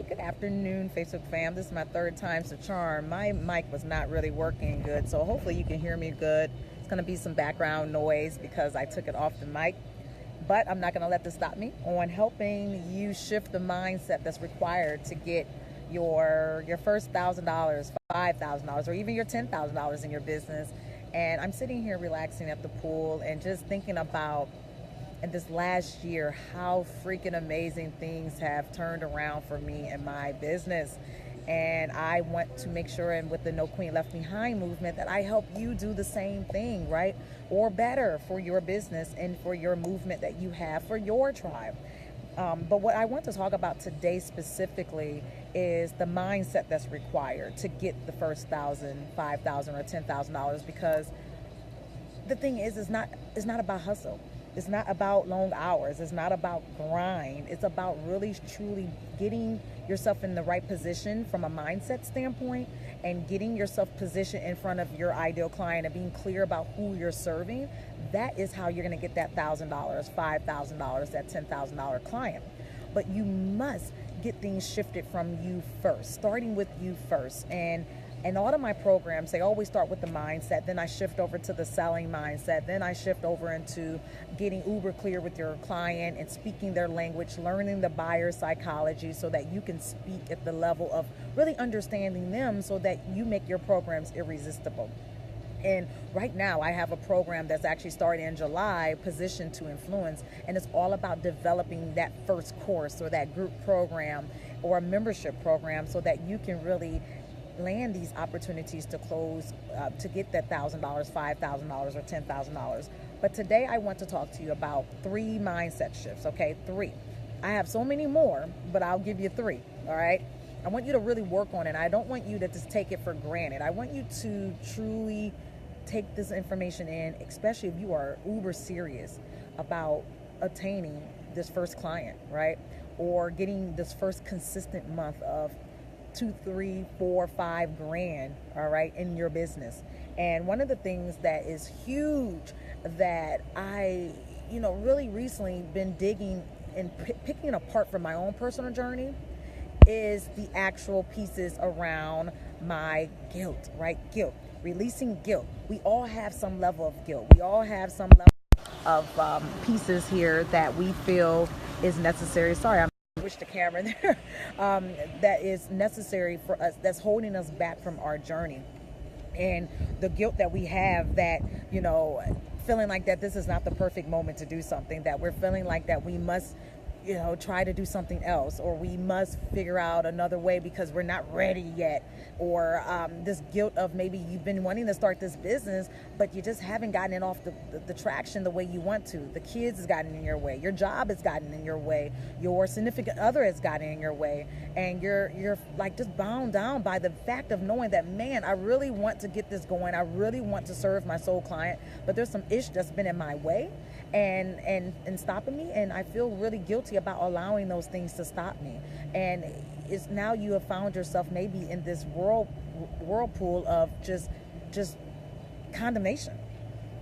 Hey, good afternoon, Facebook fam. This is my third time's the charm. My mic was not really working good, so hopefully you can hear me good. It's going to be some background noise because I took it off the mic, but I'm not going to let this stop me on helping you shift the mindset that's required to get your first $1,000, $5,000, or even your $10,000 in your business. And I'm sitting here relaxing at the pool and just thinking about in this last year how freaking amazing things have turned around for me and my business. And I want to make sure, and with the No Queen Left Behind movement, that I help you do the same thing, right? Or better for your business and for your movement that you have for your tribe. But what I want to talk about today specifically is the mindset that's required to get the first $1,000, $5,000, or $10,000. Because the thing is, it's not about hustle. It's not about long hours. It's not about grind. It's about really, truly getting yourself in the right position from a mindset standpoint and getting yourself positioned in front of your ideal client and being clear about who you're serving. That is how you're going to get that $1,000, $5,000, that $10,000 client. But you must get things shifted from you first, starting with you first. And all of my programs, they always start with the mindset. Then I shift over to the selling mindset. Then I shift over into getting uber clear with your client and speaking their language, learning the buyer psychology so that you can speak at the level of really understanding them so that you make your programs irresistible. And right now I have a program that's actually starting in July, Position to Influence, and it's all about developing that first course or that group program or a membership program so that you can really land these opportunities to close, to get that $1,000, $5,000, or $10,000. But today I want to talk to you about 3 mindset shifts, okay? 3. I have so many more, but I'll give you 3, all right? I want you to really work on it. I don't want you to just take it for granted. I want you to truly take this information in, especially if you are uber serious about attaining this first client, right? Or getting this first consistent month of 2, 3, 4, 5 grand, all right, in your business. And one of the things that is huge that I, really recently been digging and picking apart from my own personal journey is the actual pieces around my guilt, right? Guilt, releasing guilt. We all have some level of guilt. We all have some level of pieces here that we feel is necessary. Sorry, I'm switch the camera there. That is necessary for us, that's holding us back from our journey. And the guilt that we have that, feeling like that this is not the perfect moment to do something, that we're feeling like that we must try to do something else, or we must figure out another way because we're not ready yet, or this guilt of maybe you've been wanting to start this business but you just haven't gotten it off the traction the way you want to. The kids has gotten in your way, your job has gotten in your way, your significant other has gotten in your way, and you're like just bound down by the fact of knowing that, man, I really want to get this going, I really want to serve my soul client, but there's some ish that's been in my way and stopping me, and I feel really guilty about allowing those things to stop me. And it's now you have found yourself maybe in this whirlpool of just condemnation,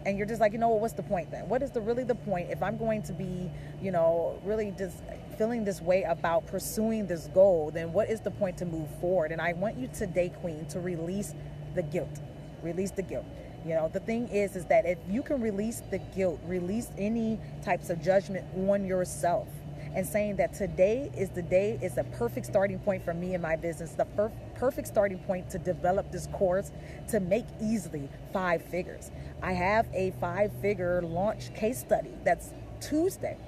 and you're just like, what's the point then? What is really the point if I'm going to be really just feeling this way about pursuing this goal? Then what is the point to move forward? And I want you today, Queen, to release the guilt. The thing is that if you can release the guilt, release any types of judgment on yourself, and saying that today is the day, is a perfect starting point for me and my business, the perfect starting point to develop this course to make easily 5 figures. I have a 5-figure launch case study that's Tuesday.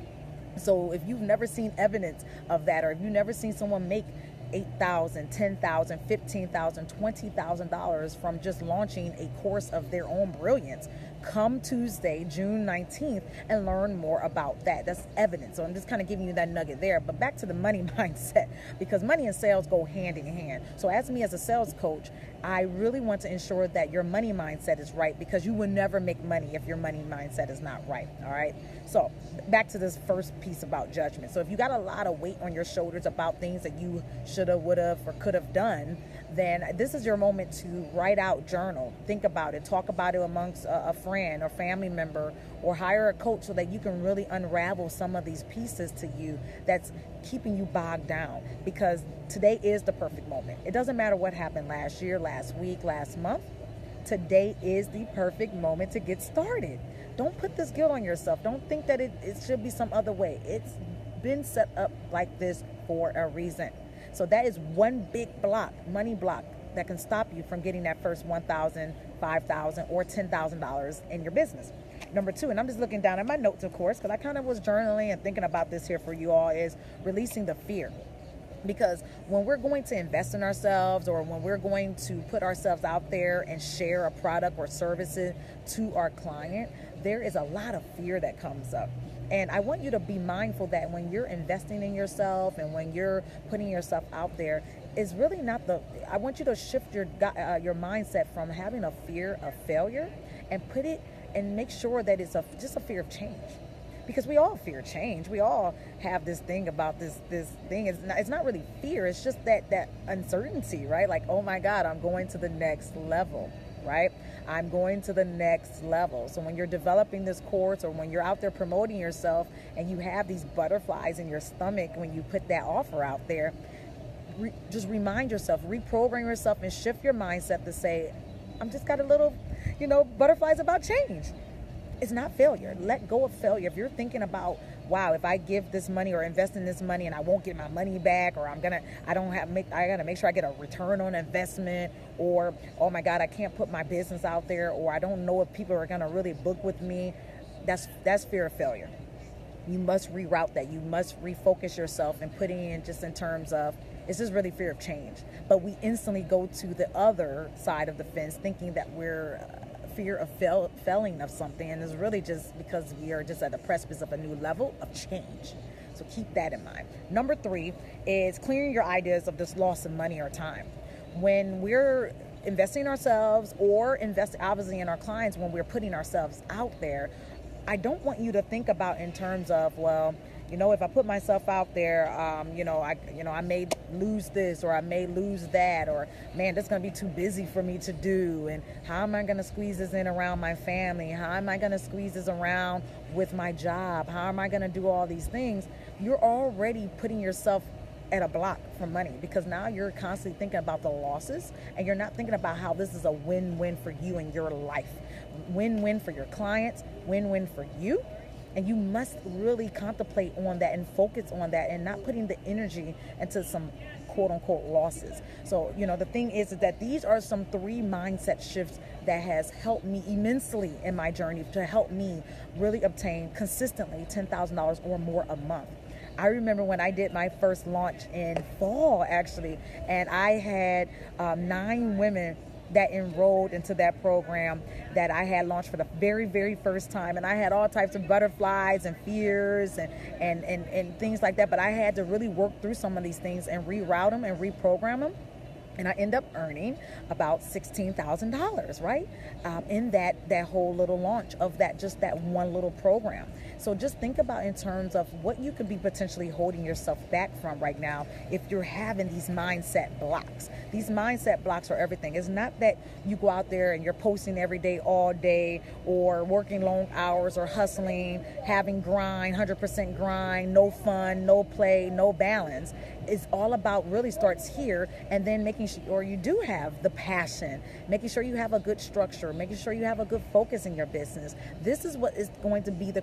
So if you've never seen evidence of that, or if you've never seen someone make $8,000, $10,000, $15,000, $20,000 from just launching a course of their own brilliance, come Tuesday, June 19th, and learn more about that. That's evidence. So I'm just kind of giving you that nugget there. But back to the money mindset, because money and sales go hand in hand. So as me as a sales coach, I really want to ensure that your money mindset is right, because you will never make money if your money mindset is not right. All right. So back to this first piece about judgment. So if you got a lot of weight on your shoulders about things that you should have, would have, or could have done, then this is your moment to write out, journal, think about it, talk about it amongst a friend friend or family member or hire a coach so that you can really unravel some of these pieces to you that's keeping you bogged down, because today is the perfect moment. It doesn't matter what happened last year, last week, last month. Today is the perfect moment to get started. Don't put this guilt on yourself. Don't think that it should be some other way. It's been set up like this for a reason. So that is one big block, money block, that can stop you from getting that first $1,000, $5,000, or $10,000 in your business. Number two, and I'm just looking down at my notes, of course, because I kind of was journaling and thinking about this here for you all, is releasing the fear. Because when we're going to invest in ourselves, or when we're going to put ourselves out there and share a product or services to our client, there is a lot of fear that comes up. And I want you to be mindful that when you're investing in yourself and when you're putting yourself out there, it's really not I want you to shift your mindset from having a fear of failure and put it and make sure that it's just a fear of change. Because we all fear change. We all have this thing about this thing. It's not really fear. It's just that uncertainty, right? Like, oh my God, I'm going to the next level, right? I'm going to the next level. So when you're developing this course, or when you're out there promoting yourself and you have these butterflies in your stomach when you put that offer out there, just remind yourself, reprogram yourself, and shift your mindset to say, I'm just got a little, butterflies about change. It's not failure. Let go of failure. If you're thinking about, wow, if I give this money or invest in this money and I won't get my money back, or I gotta make sure I get a return on investment, or, oh my God, I can't put my business out there, or I don't know if people are gonna really book with me, that's fear of failure. You must reroute that. You must refocus yourself and put in just in terms of, it's just really fear of change. But we instantly go to the other side of the fence thinking that we're fear of failing of something, and it's really just because we are just at the precipice of a new level of change. So keep that in mind. Number three is clearing your ideas of this loss of money or time. When we're investing in ourselves, or invest obviously in our clients, when we're putting ourselves out there, I don't want you to think about in terms of, well, if I put myself out there, I may lose this, or I may lose that, or man, that's going to be too busy for me to do. And how am I going to squeeze this in around my family? How am I going to squeeze this around with my job? How am I going to do all these things? You're already putting yourself at a block for money, because now you're constantly thinking about the losses, and you're not thinking about how this is a win-win for you in your life. Win-win for your clients, win-win for you. And you must really contemplate on that and focus on that, and not putting the energy into some quote unquote losses. So, the thing is that these are some 3 mindset shifts that has helped me immensely in my journey to help me really obtain consistently $10,000 or more a month. I remember when I did my first launch in fall, actually, and I had 9 women that enrolled into that program that I had launched for the very, very first time. And I had all types of butterflies and fears and things like that. But I had to really work through some of these things and reroute them and reprogram them. And I end up earning about $16,000, right? In that whole little launch of that one little program. So just think about in terms of what you could be potentially holding yourself back from right now if you're having these mindset blocks. These mindset blocks are everything. It's not that you go out there and you're posting every day, all day, or working long hours, or hustling, having grind, 100% grind, no fun, no play, no balance. It's all about really starts here, and then making sure you do have the passion, making sure you have a good structure, making sure you have a good focus in your business. This is what is going to be the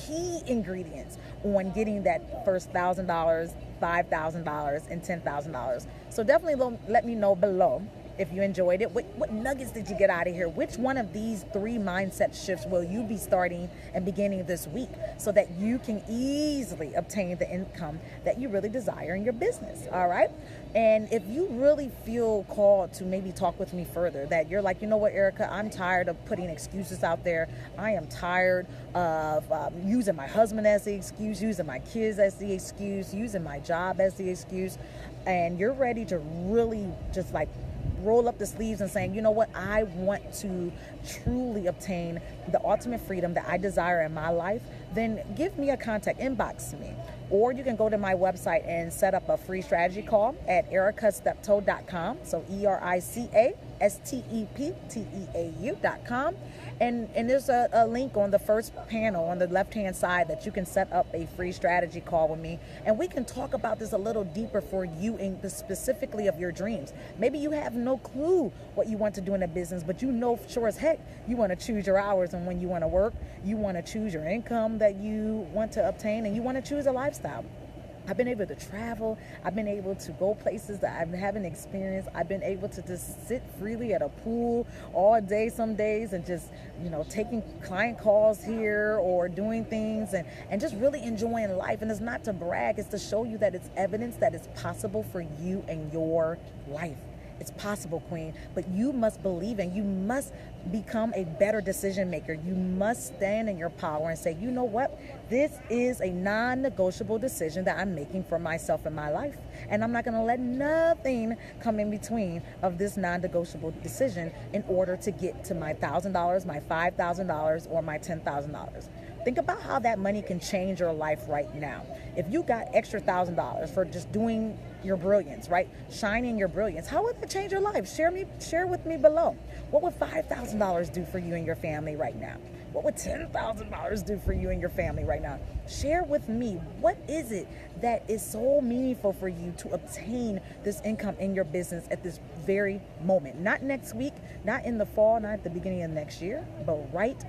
key ingredients on getting that first $1,000, $5,000, and $10,000. So definitely let me know below if you enjoyed it. What nuggets did you get out of here? Which one of these 3 mindset shifts will you be starting and beginning this week, so that you can easily obtain the income that you really desire in your business? All right. And if you really feel called to maybe talk with me further, that you're like, you know what, Erica, I'm tired of putting excuses out there. I am tired of using my husband as the excuse, using my kids as the excuse, using my job as the excuse, and you're ready to really just like roll up the sleeves and saying, you know what, I want to truly obtain the ultimate freedom that I desire in my life, then give me a contact, inbox me. Or you can go to my website and set up a free strategy call at ericasteptoe.com. So ERICA stepteau.com. And there's a link on the first panel on the left-hand side that you can set up a free strategy call with me. And we can talk about this a little deeper for you and specifically of your dreams. Maybe you have no clue what you want to do in a business, but you know sure as heck you want to choose your hours and when you want to work. You want to choose your income that you want to obtain, and you want to choose a lifestyle. I've been able to travel. I've been able to go places that I haven't experienced. I've been able to just sit freely at a pool all day some days and just, taking client calls here or doing things and just really enjoying life. And it's not to brag, it's to show you that it's evidence that it's possible for you and your life. It's possible, Queen, but you must believe and you must become a better decision maker. You must stand in your power and say, you know what? This is a non-negotiable decision that I'm making for myself and my life. And I'm not going to let nothing come in between of this non-negotiable decision in order to get to my $1,000, my $5,000, or my $10,000. Think about how that money can change your life right now. If you got extra $1,000 for just doing your brilliance, right? Shining your brilliance. How would that change your life? Share with me below. What would $5,000 do for you and your family right now? What would $10,000 do for you and your family right now? Share with me, what is it that is so meaningful for you to obtain this income in your business at this very moment? Not next week, not in the fall, not at the beginning of next year, but right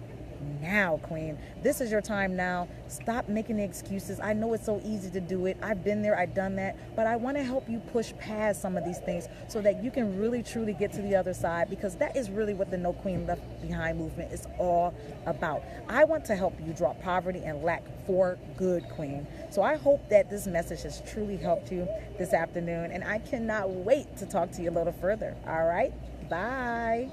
now, Queen. This is your time now. Stop making the excuses. I know it's so easy to do it. I've been there, I've done that, but I want to help you push past some of these things so that you can really truly get to the other side, because that is really what the No Queen Left Behind movement is all about. I want to help you drop poverty and lack for good, Queen. So I hope that this message has truly helped you this afternoon, and I cannot wait to talk to you a little further. All right, bye.